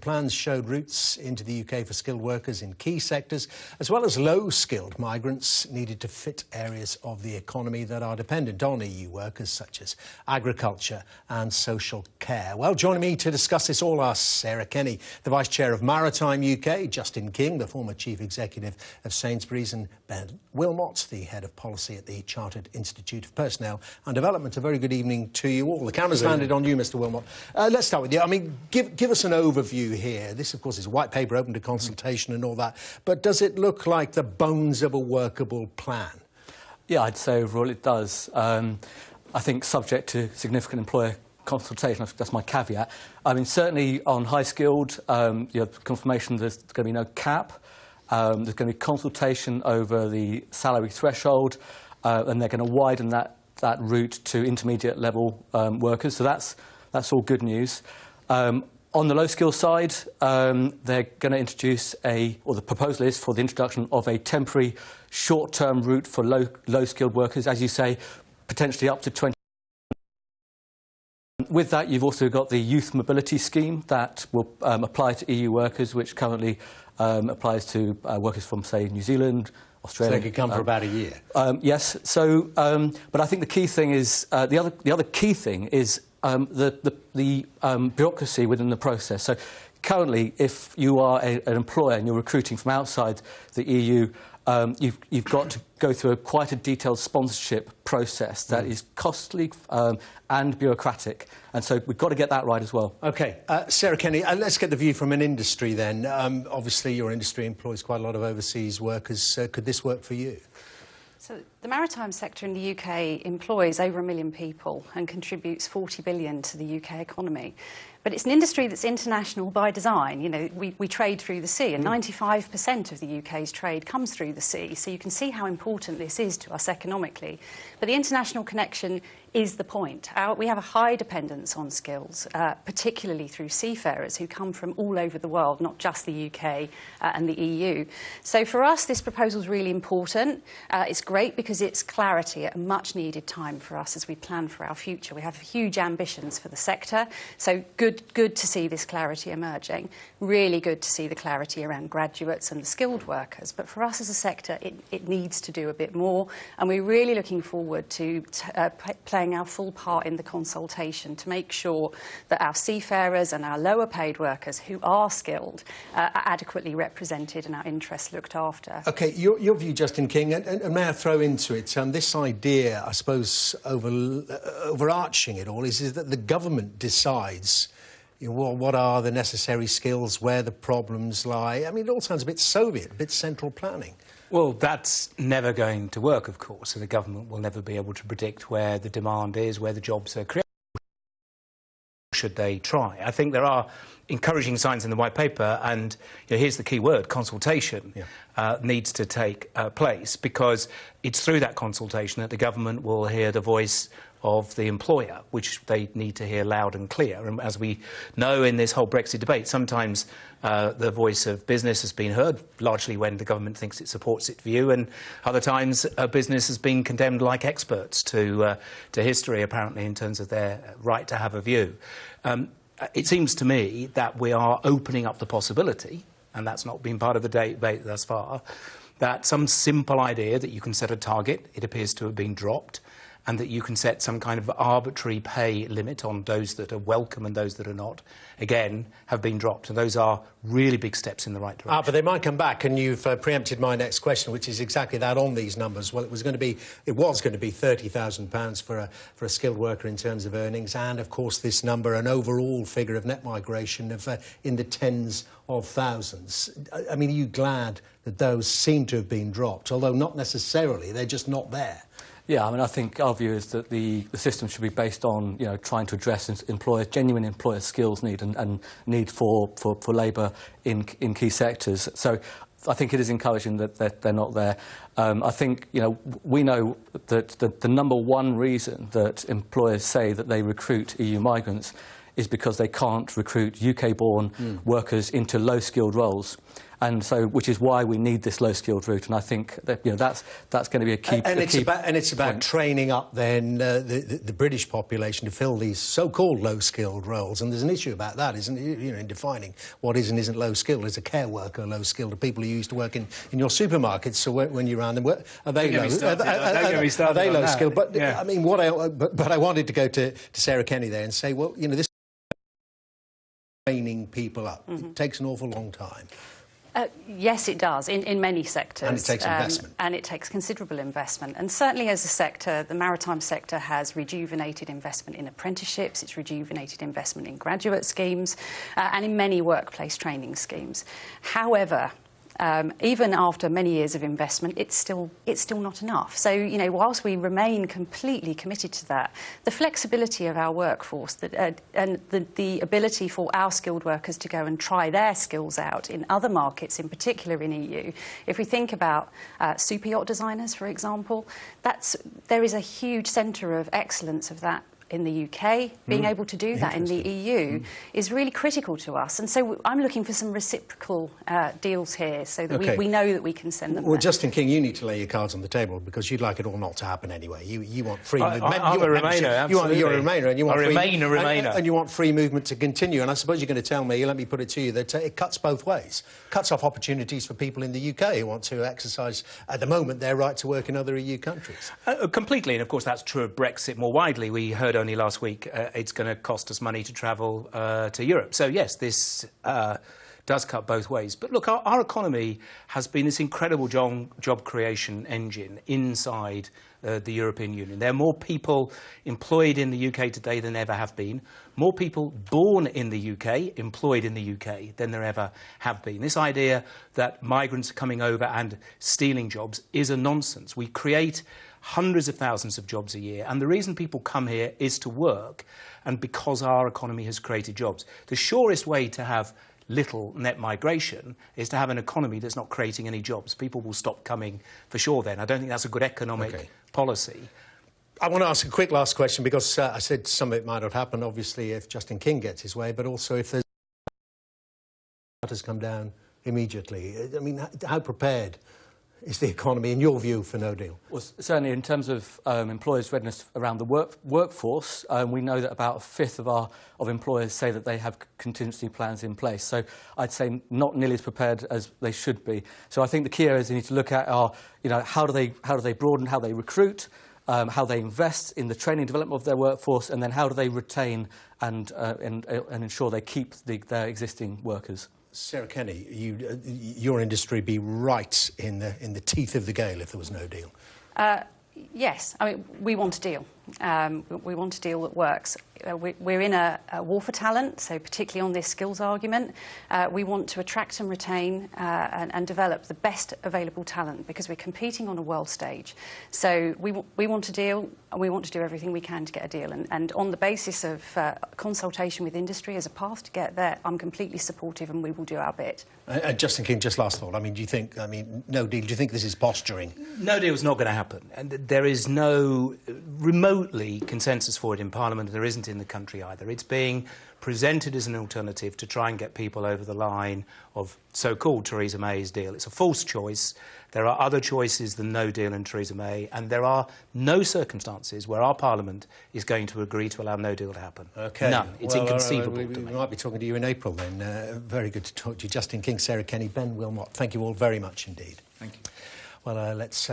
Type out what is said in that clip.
Plans showed routes into the UK for skilled workers in key sectors, as well as low-skilled migrants needed to fit areas of the economy that are dependent on EU workers, such as agriculture and social care. Well, joining me to discuss this all are Sarah Kenny, the Vice Chair of Maritime UK, Justin King, the former Chief Executive of Sainsbury's, and Ben Wilmot, the Head of Policy at the Chartered Institute of Personnel and Development. A very good evening to you all. The camera's landed on you, Mr Wilmot. Let's start with you. I mean, give us an overview here. This, of course, is a white paper open to consultation and all that, but does it look like the bones of a workable plan? Yeah, I'd say overall it does. I think subject to significant employer consultation, that's my caveat. I mean, certainly on high-skilled, you have confirmation there's going to be no cap. There's going to be consultation over the salary threshold, and they're going to widen that route to intermediate-level workers. So that's all good news. On the low-skill side, they're going to introduce or the proposal is for the introduction of a temporary short-term route for low-skilled workers, as you say, potentially up to 20. With that, you've also got the Youth Mobility Scheme that will apply to EU workers, which currently applies to workers from, say, New Zealand, Australia. So they could come for about a year. Yes. So, but I think the key thing is the other key thing is the bureaucracy within the process. So currently, if you are an employer and you're recruiting from outside the EU, you've got to go through quite a detailed sponsorship process that is costly and bureaucratic. And so we've got to get that right as well. OK. Sarah Kenny, let's get the view from an industry then. Obviously, your industry employs quite a lot of overseas workers. Could this work for you? So the maritime sector in the UK employs over 1 million people and contributes 40 billion to the UK economy. But it's an industry that's international by design. You know, we trade through the sea, and 95% of the UK's trade comes through the sea. So you can see how important this is to us economically. But the international connection is the point. We have a high dependence on skills, particularly through seafarers who come from all over the world, not just the UK and the EU. So for us, this proposal is really important. It's great because it's clarity at a much-needed time for us as we plan for our future. We have huge ambitions for the sector, so good to see this clarity emerging. Really good to see the clarity around graduates and the skilled workers. But for us as a sector, it needs to do a bit more, and we're really looking forward to playing our full part in the consultation to make sure that our seafarers and our lower paid workers who are skilled are adequately represented and our interests looked after. OK, your view, Justin King, and may I throw into it, this idea, I suppose, overarching it all, is that the government decides what are the necessary skills, where the problems lie. I mean, it all sounds a bit Soviet, a bit central planning. Well, that's never going to work, of course, and the government will never be able to predict where the demand is, where the jobs are created, should they try. I think there are encouraging signs in the white paper, and here's the key word: consultation needs to take place, because it's through that consultation that the government will hear the voice of the employer, which they need to hear loud and clear. And as we know in this whole Brexit debate, sometimes the voice of business has been heard, largely when the government thinks it supports its view, and other times business has been condemned like experts to history, apparently, in terms of their right to have a view. It seems to me that we are opening up the possibility, and that's not been part of the debate thus far, that some simple idea that you can set a target, it appears to have been dropped, and that you can set some kind of arbitrary pay limit on those that are welcome and those that are not, again, have been dropped. And those are really big steps in the right direction. But they might come back, and you've preempted my next question, which is exactly that on these numbers. Well, it was going to be £30,000 for a skilled worker in terms of earnings, and, of course, this number, an overall figure of net migration of in the tens of thousands. I mean, are you glad that those seem to have been dropped, although not necessarily, they're just not there? Yeah, I mean, I think our view is that the system should be based on, trying to address genuine employer skills need and need for labour in key sectors. So I think it is encouraging that they're not there. I think, we know that the number one reason that employers say that they recruit EU migrants is because they can't recruit UK-born workers into low-skilled roles. And so, which is why we need this low-skilled route, and I think that that's going to be a key. It's about training up then the British population to fill these so-called low-skilled roles, and there's an issue about that, isn't it? You know, in defining what is and isn't low-skilled. Is a care worker low-skilled? Are people who used to work in your supermarkets? So when you're around them, are they low-skilled? But yeah. I mean, but I wanted to go to Sarah Kenny there and say, well, you know, this training people up it takes an awful long time. Yes, it does, in many sectors. And it takes investment. And it takes considerable investment. And certainly as a sector, the maritime sector has rejuvenated investment in apprenticeships, it's rejuvenated investment in graduate schemes, and in many workplace training schemes. However, even after many years of investment, it's still not enough. So, you know, whilst we remain completely committed to that, the flexibility of our workforce and the ability for our skilled workers to go and try their skills out in other markets, in particular in EU, if we think about super yacht designers, for example, there is a huge centre of excellence of that in the UK. Being able to do that in the EU is really critical to us. And so I'm looking for some reciprocal deals here so that we know that we can send them Well, there. Justin King, you need to lay your cards on the table because you'd like it all not to happen anyway. You want free movement. I'm a Remainer, absolutely. You're a Remainer. And you want Remainer. And you want free movement to continue. And I suppose you're going to tell me, let me put it to you, that it cuts both ways. Cuts off opportunities for people in the UK who want to exercise, at the moment, their right to work in other EU countries. Completely. And, of course, that's true of Brexit more widely. We heard only last week it's going to cost us money to travel to Europe. So, yes, this does cut both ways. But, look, our economy has been this incredible job creation engine inside the European Union. There are more people employed in the UK today than ever have been, more people born in the UK, employed in the UK, than there ever have been. This idea that migrants are coming over and stealing jobs is a nonsense. We create hundreds of thousands of jobs a year, and the reason people come here is to work, and because our economy has created jobs. The surest way to have little net migration is to have an economy that's not creating any jobs. People will stop coming for sure then. I don't think that's a good economic policy. I want to ask a quick last question because I said some of it might not happen, obviously, if Justin King gets his way, but also if there's has come down immediately. I mean, how prepared is the economy, in your view, for no deal? Well, certainly in terms of employers' readiness around the workforce, we know that about a fifth of employers say that they have contingency plans in place. So I'd say not nearly as prepared as they should be. So I think the key areas you need to look at are, you know, how do they broaden how they recruit, how they invest in the training and development of their workforce, and then how do they retain and ensure they keep their existing workers. Sarah Kenny, your industry be right in the teeth of the gale if there was no deal? Yes, I mean, we want a deal. We want a deal that works. We're in a war for talent, so particularly on this skills argument, we want to attract and retain and develop the best available talent because we're competing on a world stage. So we want a deal, and we want to do everything we can to get a deal. And on the basis of consultation with industry as a path to get there, I'm completely supportive, and we will do our bit. Justin King, just last thought. I mean, no deal. Do you think this is posturing? No deal's not going to happen, and there is no remotely consensus for it in Parliament. There isn't in the country either. It's being presented as an alternative to try and get people over the line of so-called Theresa May's deal. It's a false choice. There are other choices than no deal and Theresa May, and there are no circumstances where our Parliament is going to agree to allow no deal to happen. Okay. None. It's inconceivable we might be talking to you in April then. Very good to talk to you. Justin King, Sarah Kenny, Ben Wilmot, thank you all very much indeed. Thank you. Well, let's